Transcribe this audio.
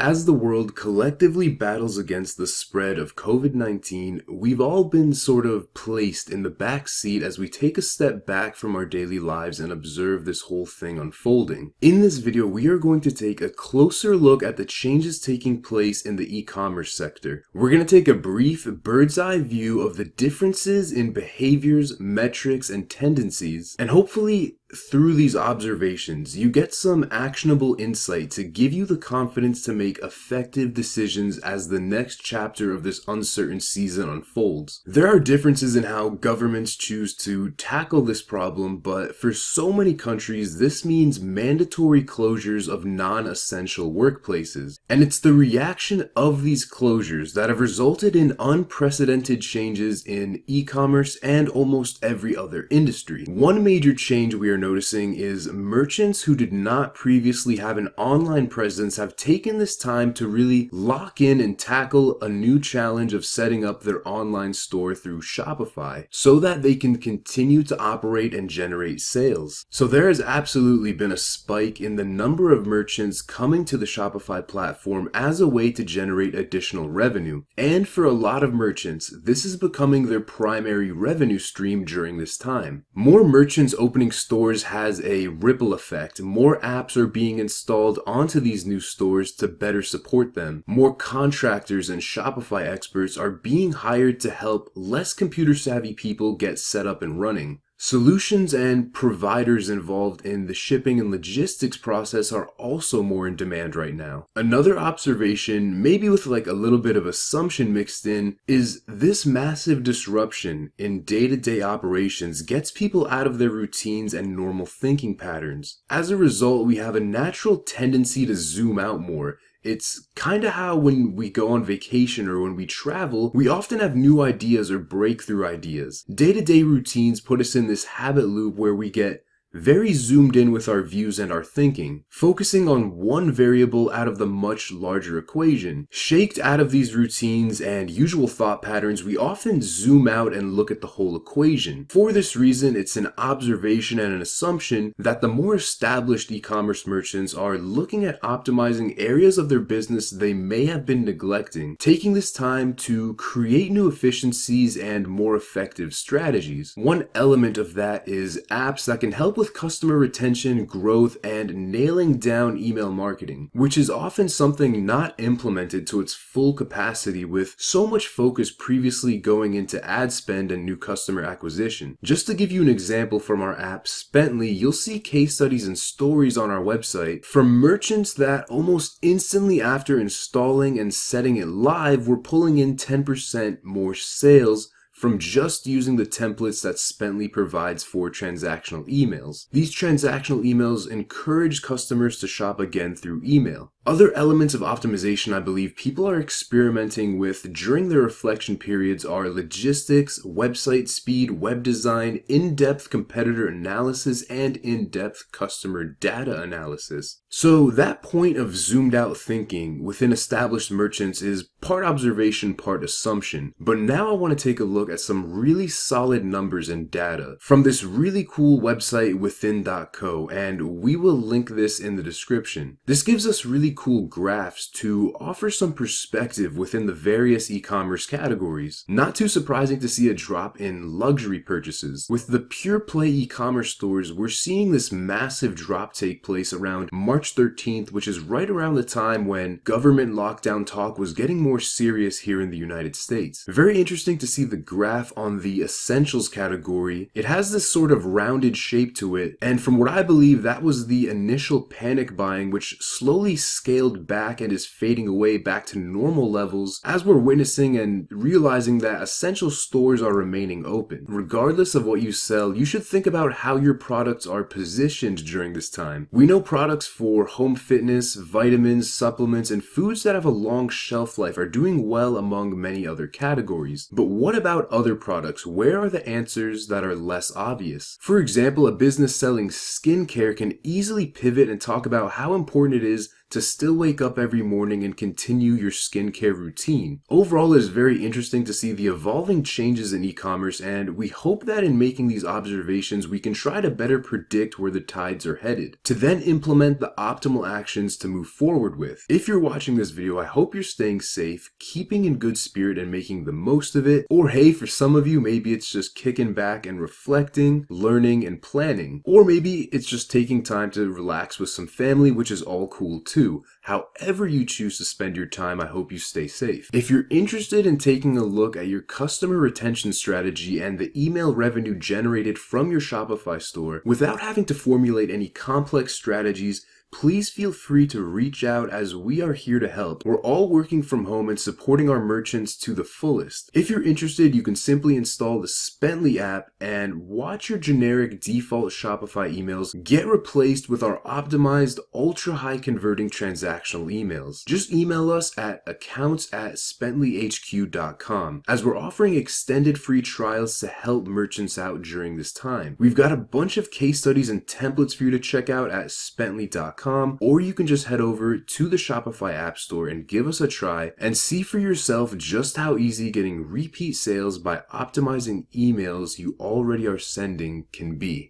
As the world collectively battles against the spread of COVID-19, we've all been sort of placed in the back seat as we take a step back from our daily lives and observe this whole thing unfolding. In this video, we are going to take a closer look at the changes taking place in the e-commerce sector. We're going to take a brief bird's eye view of the differences in behaviors, metrics, and tendencies, and hopefully through these observations, you get some actionable insight to give you the confidence to make effective decisions as the next chapter of this uncertain season unfolds. There are differences in how governments choose to tackle this problem, but for so many countries, this means mandatory closures of non-essential workplaces. And it's the reaction of these closures that have resulted in unprecedented changes in e-commerce and almost every other industry. One major change we are noticing is merchants who did not previously have an online presence have taken this time to really lock in and tackle a new challenge of setting up their online store through Shopify so that they can continue to operate and generate sales. So there has absolutely been a spike in the number of merchants coming to the Shopify platform as a way to generate additional revenue. And for a lot of merchants, this is becoming their primary revenue stream during this time. More merchants opening stores has a ripple effect. More apps are being installed onto these new stores to better support them. More contractors and Shopify experts are being hired to help less computer savvy people get set up and running. Solutions and providers involved in the shipping and logistics process are also more in demand right now. Another observation, maybe with like a little bit of assumption mixed in, is this massive disruption in day-to-day operations gets people out of their routines and normal thinking patterns. As a result, we have a natural tendency to zoom out more. It's kind of how when we go on vacation or when we travel, we often have new ideas or breakthrough ideas. Day-to-day routines put us in this habit loop where we get very zoomed in with our views and our thinking, focusing on one variable out of the much larger equation. Shaked out of these routines and usual thought patterns, we often zoom out and look at the whole equation. For this reason, it's an observation and an assumption that the more established e-commerce merchants are looking at optimizing areas of their business they may have been neglecting, taking this time to create new efficiencies and more effective strategies. One element of that is apps that can help with customer retention, growth, and nailing down email marketing, which is often something not implemented to its full capacity with so much focus previously going into ad spend and new customer acquisition. Just to give you an example from our app Spently, you'll see case studies and stories on our website from merchants that almost instantly after installing and setting it live were pulling in 10% more sales from just using the templates that Spently provides for transactional emails. These transactional emails encourage customers to shop again through email. Other elements of optimization I believe people are experimenting with during their reflection periods are logistics, website speed, web design, in-depth competitor analysis, and in-depth customer data analysis. So that point of zoomed out thinking within established merchants is part observation, part assumption. But now I want to take a look at some really solid numbers and data from this really cool website within.co, and we will link this in the description. This gives us really cool graphs to offer some perspective within the various e-commerce categories. Not too surprising to see a drop in luxury purchases. With the pure play e-commerce stores, we're seeing this massive drop take place around March 13th, which is right around the time when government lockdown talk was getting more serious here in the United States. Very interesting to see the graph on the essentials category. It has this sort of rounded shape to it, and from what I believe, that was the initial panic buying which slowly scaled back and is fading away back to normal levels as we're witnessing and realizing that essential stores are remaining open. Regardless of what you sell, you should think about how your products are positioned during this time. We know products for home fitness, vitamins, supplements, and foods that have a long shelf life are doing well among many other categories. But what about other products? Where are the answers that are less obvious? For example, a business selling skincare can easily pivot and talk about how important it is to still wake up every morning and continue your skincare routine. Overall, it is very interesting to see the evolving changes in e-commerce, and we hope that in making these observations, we can try to better predict where the tides are headed, to then implement the optimal actions to move forward with. If you're watching this video, I hope you're staying safe, keeping in good spirit, and making the most of it. Or hey, for some of you, maybe it's just kicking back and reflecting, learning, and planning. Or maybe it's just taking time to relax with some family, which is all cool too. However you choose to spend your time, I hope you stay safe. If you're interested in taking a look at your customer retention strategy and the email revenue generated from your Shopify store without having to formulate any complex strategies, please feel free to reach out, as we are here to help. We're all working from home and supporting our merchants to the fullest. If you're interested, you can simply install the Spently app and watch your generic default Shopify emails get replaced with our optimized, ultra-high converting transactional emails. Just email us at accounts@spentlyhq.com, as we're offering extended free trials to help merchants out during this time. We've got a bunch of case studies and templates for you to check out at spently.com. Or you can just head over to the Shopify App Store and give us a try and see for yourself just how easy getting repeat sales by optimizing emails you already are sending can be.